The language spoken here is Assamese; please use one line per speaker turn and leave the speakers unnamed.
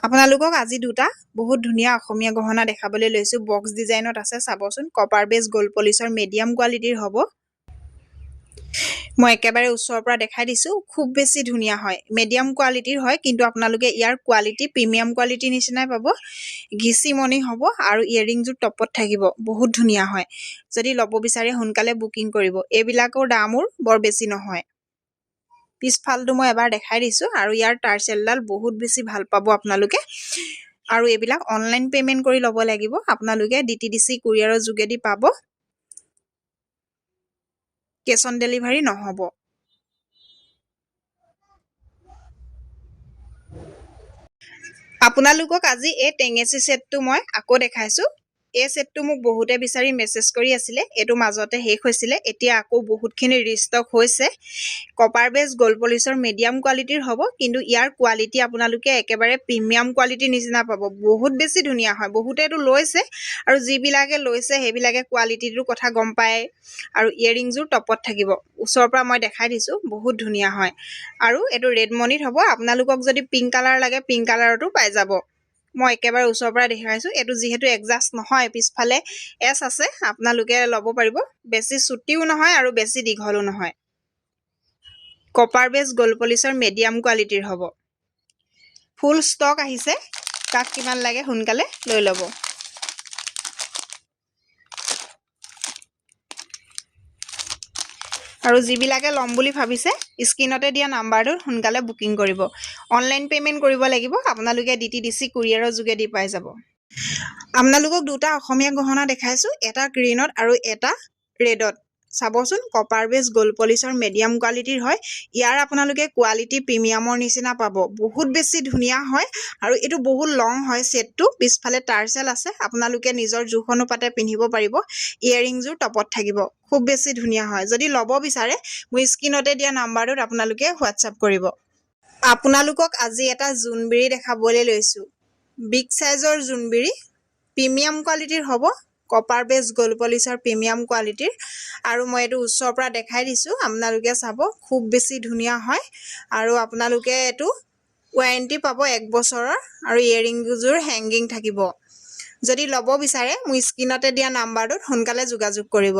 আপোনালোকক আজি দুটা বহুত ধুনীয়া অসমীয়া গহনা দেখাবলৈ লৈছো বক্স ডিজাইনত আছে চাবচোন কপাৰ বেজ গোল্ড পলিশৰ মিডিয়াম কোৱালিটিৰ হ'ব মই একেবাৰে ওচৰৰ পৰা দেখাই দিছো খুব বেছি ধুনীয়া হয় মিডিয়াম কোৱালিটিৰ হয় কিন্তু আপোনালোকে ইয়াৰ কোৱালিটি প্ৰিমিয়াম কোৱালিটি নিচিনাই পাব ঘিচি মনি হ'ব আৰু ইয়াৰিংজোৰ টপত থাকিব বহুত ধুনীয়া হয় যদি ল'ব বিচাৰে সোনকালে বুকিং কৰিব এইবিলাকৰ দামবোৰ বৰ বেছি নহয় পিছফালটো মই এবাৰ দেখাই দিছো আৰু ইয়াৰ টাৰ্চেলডাল বহুত বেছি ভাল পাব আপোনালোকে আৰু এইবিলাক অনলাইন পেমেন্ট কৰি ল'ব লাগিব আপোনালোকে ডিটিডিসি কুৰিয়াৰৰ যোগেদি পাব কেছ অন ডেলিভাৰী নহব আপোনালোকক আজি এই টেঙেচি সেটটো মই আকৌ দেখাইছো এই সেটটো মোক বহুতে বিচাৰি মেছেজ কৰি আছিল এটো মাজতে শেষ হৈছিল এতিয়া আকৌ বহুতখিনি ৰিষ্টক হৈছে কপাৰ বেজ গোল্ড পলিশৰ মিডিয়াম কোৱালিটিৰ হ'ব কিন্তু ইয়াৰ কোৱালিটি আপোনালোকে একেবাৰে প্ৰিমিয়াম কোৱালিটি নিচিনা পাব বহুত বেছি ধুনীয়া হয় বহুতেটো লৈছে আৰু যিবিলাকে লৈছে হেবিলাকে কোৱালিটিটোৰ কথা গম পায় আৰু ইয়াৰিংজোৰ টপত থাকিব ওচৰৰ পৰা মই দেখাই দিছো বহুত ধুনীয়া হয় আৰু এটো ৰেড মনিত হ'ব আপোনালোকক যদি পিংক কালাৰ লাগে পিংক কালাৰটো পাই যাব মই একেবাৰে ওচৰৰ পৰা দেখাইছো এটো যেহেতু এডজাস্ট নহয় পিছফালে এছ আছে আপোনালোকে ল'ব পাৰিব বেছি চুটিও নহয় আৰু বেছি দীঘলো নহয় কপাৰ বেজ গোল্ড পলিশৰ মিডিয়াম কোৱালিটিৰ হ'ব ফুল ষ্টক আহিছে কাক কিমান লাগে সোনকালে লৈ ল'ব আৰু যিবিলাকে ল'ম বুলি ভাবিছে স্ক্ৰিনতে দিয়া নাম্বাৰটো সোনকালে বুকিং কৰিব অনলাইন পেমেন্ট কৰিব লাগিব আপোনালোকে ডিটিডিসি কুৰিয়াৰৰ যোগেদি পাই যাব আপোনালোকক দুটা অসমীয়া গহনা দেখাইছো এটা গ্ৰীনত আৰু এটা ৰেডত চাবচোন কপাৰ বেজ গোল্ড পলিশৰ মিডিয়াম কোৱালিটিৰ হয় ইয়াৰ আপোনালোকে কোৱালিটি প্ৰিমিয়ামৰ নিচিনা পাব বহুত বেছি ধুনীয়া হয় আৰু এটো বহুত লং হয় সেটটো পিছফালে টাৰ্চেল আছে আপোনালোকে নিজৰ জোখ অনুপাতে পিন্ধিব পাৰিব ইয়াৰিংজোৰ টপত থাকিব খুব বেছি ধুনীয়া হয় যদি ল'ব বিচাৰে মই স্ক্ৰিনতে দিয়া নাম্বাৰটোত আপোনালোকে হোৱাটসঅ্যাপ কৰিব আপোনালোকক আজি এটা জুনবিৰি দেখাবলৈ লৈছো বিগ সাইজৰ জুনবিৰি প্ৰিমিয়াম কোৱালিটিৰ হ'ব কপাৰ বেজ গোল্ড পলিশৰ প্ৰিমিয়াম কোৱালিটিৰ আৰু মই এটো ওচৰৰ পৰা দেখাই দিছো আপোনালোকে চাব খুব বেছি ধুনীয়া হয় আৰু আপোনালোকে এটো ওৱাৰেন্টি পাব 1 বছৰৰ আৰু ইয়াৰিংজোৰ হেংগিং থাকিব যদি ল'ব বিচাৰে মই স্ক্ৰিনতে দিয়া নাম্বাৰটোত সোনকালে যোগাযোগ কৰিব